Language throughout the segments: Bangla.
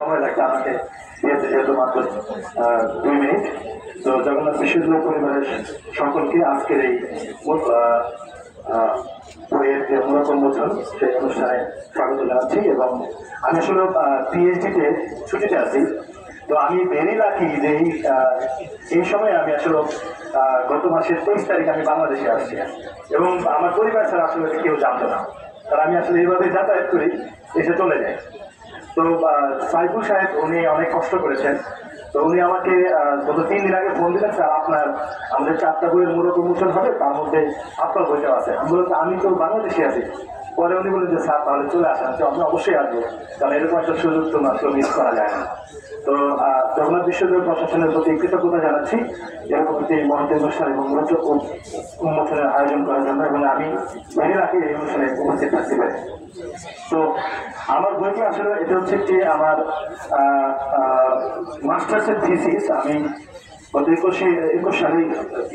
সময় লাগবে আমাকে দিয়েছে যেহেতু মাত্র 2 মিনিট। তো জগন্নাথ বিশ্ববিদ্যালয় পরিবারের সকলকে আজকের এই বইয়ের যে মূলত উন্মোচন সেই অনুষ্ঠানে স্বাগত জানাচ্ছি। এবং আমি আসলে পিএইচডিতে ছুটিতে আছি। তো আমি ভেরি লাকি যে এই সময় আমি আসলে গত মাসের 23 তারিখে আমি বাংলাদেশে আসছি এবং আমার পরিবার ছাড়া আসলে কেউ জানতো না, কারণ আমি আসলে এইভাবে যাতায়াত করি, এসে চলে যাই। তো সাইফুল সাহেব উনি অনেক কষ্ট করেছেন। তো উনি আমাকে গত 3 দিন আগে ফোন দিলেন, স্যার আপনার আমাদের 4টা বইয়ের মূলত উন্মোচন হবে, তার মধ্যে আপনার বইটাও আছে। আমি বললাম আমি তো বাংলাদেশে আছি। পরে উনি বললেন যে স্যার তাহলে চলে আসেন, তো আমি অবশ্যই আসবো, কারণ এরকম একটা সুযোগ তো মাত্র মিস করা যায় না। তো জগন্নাথ বিশ্ববিদ্যালয় প্রশাসনের প্রতি কৃতজ্ঞতা জানাচ্ছি এরকম একটি মহৎ অনুষ্ঠান এবং রোচক উন্মোচনের আয়োজন করার জন্য, এবং আমি ভেরি লাকি এই অনুষ্ঠানে উপস্থিত থাকতে পারি। তো আমার বইটি আসলে এটা হচ্ছে একটি আমার মাস্টার্সের থিসিস। আমি গত 21 সালে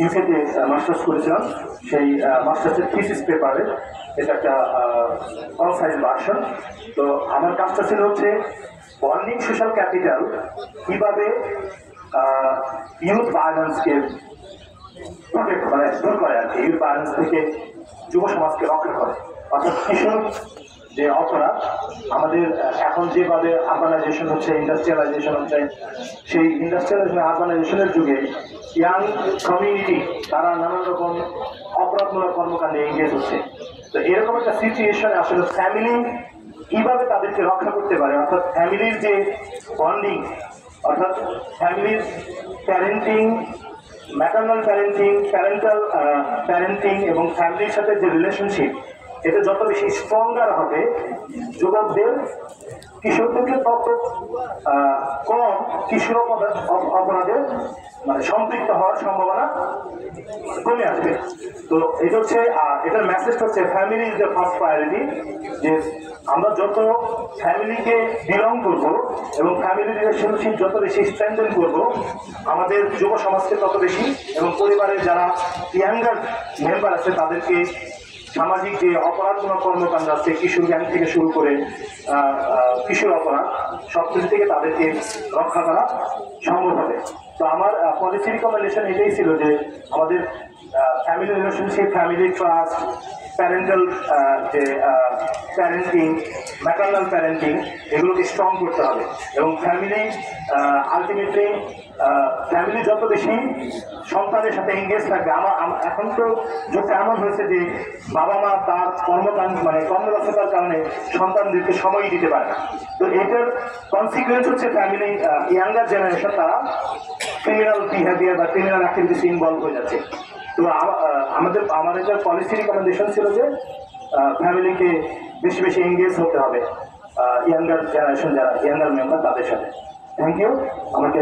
ইউকেতে মাস্টার্স করেছিলাম। সেই মাস্টার্সের থিসিস পেপারে এটা একটা অল সাইজ ভার্সন। তো আমার কাজটা ছিল হচ্ছে বন্ডিং সোশ্যাল ক্যাপিটাল কিভাবে ইউথ ভায়োলেন্সকে প্রোটেক্ট করে, দূর করে আর কি, ইউথ ভায়োলেন্স থেকে যুব সমাজকে রক্ষা করে। অর্থাৎ কিশোর যে অপরাধ আমাদের এখন যেভাবে আরবানাইজেশন হচ্ছে, ইন্ডাস্ট্রিয়ালাইজেশন হচ্ছে, সেই ইন্ডাস্ট্রিয়ালাইজেশন আরবানাইজেশনের যুগে ইয়াং কমিউনিটি তারা নানান রকম অপরাধমূলক কর্মকাণ্ডে এঙ্গেজ হচ্ছে। তো এরকম একটা সিচুয়েশনে আসলে ফ্যামিলি কিভাবে তাদেরকে রক্ষা করতে পারে, অর্থাৎ ফ্যামিলির যে বন্ডিং, অর্থাৎ ফ্যামিলির প্যারেন্টিং, ম্যাটারনাল প্যারেন্টিং, প্যারেন্টিং এবং ফ্যামিলির সাথে যে রিলেশনশিপ, এটা যত বেশি স্ট্রঙ্গার হবে, যুবকদের কিশোরদেরকে তত কম কিশোর অপরাধে মানে সম্পৃক্ত হওয়ার সম্ভাবনা কমে আসবে। তো এটা হচ্ছে এটার মেসেজটা হচ্ছে family is the first priority. যে আমরা যত ফ্যামিলিকে বিলং করবো এবং ফ্যামিলি রিলেশনশিপ যত বেশি স্ট্রেংথেন করবো, আমাদের যুব সমাজকে তত বেশি, এবং পরিবারের যারা ইয়াঙ্গার মেম্বার আছে তাদেরকে সামাজিক যে অপরাধমূলক কর্মকাণ্ড আছে, কিশোর গ্যাং থেকে শুরু করে কিশোর অপরাধ, সব কিছু থেকে তাদেরকে রক্ষা করা সম্ভব হবে। তো আমার পলিসি রিকমেন্ডেশন এটাই ছিল যে আমাদের family relationship, family trust, parental যে প্যারেন্টিং, ম্যাটারনাল প্যারেন্টিং, এগুলোকে স্ট্রং করতে হবে। এবং ফ্যামিলি আলটিমেটলি ফ্যামিলি যত বেশি সন্তানের সাথে এঙ্গেজ থাকবে। এখন তো যুগটা এমন হয়েছে যে বাবা মা তার কর্মব্যস্ততার কারণে সন্তানদেরকে সময় দিতে পারে না। তো এটার কনসিকুয়েন্স হচ্ছে ফ্যামিলি ইয়াঙ্গার জেনারেশন তারা ক্রিমিনাল বিহেভিয়ার বা ক্রিমিনাল অ্যাক্টিভিটিস ইনভলভ হয়ে যাচ্ছে। তো আমাদের একটা পলিসি রিকমেন্ডেশন ছিল যে ফ্যামিলিকে বেশি বেশি এঙ্গেজ হতে হবে ইয়াঙ্গার জেনারেশন, যারা ইয়াঙ্গার মেম্বার তাদের সাথে। থ্যাংক ইউ আমাকে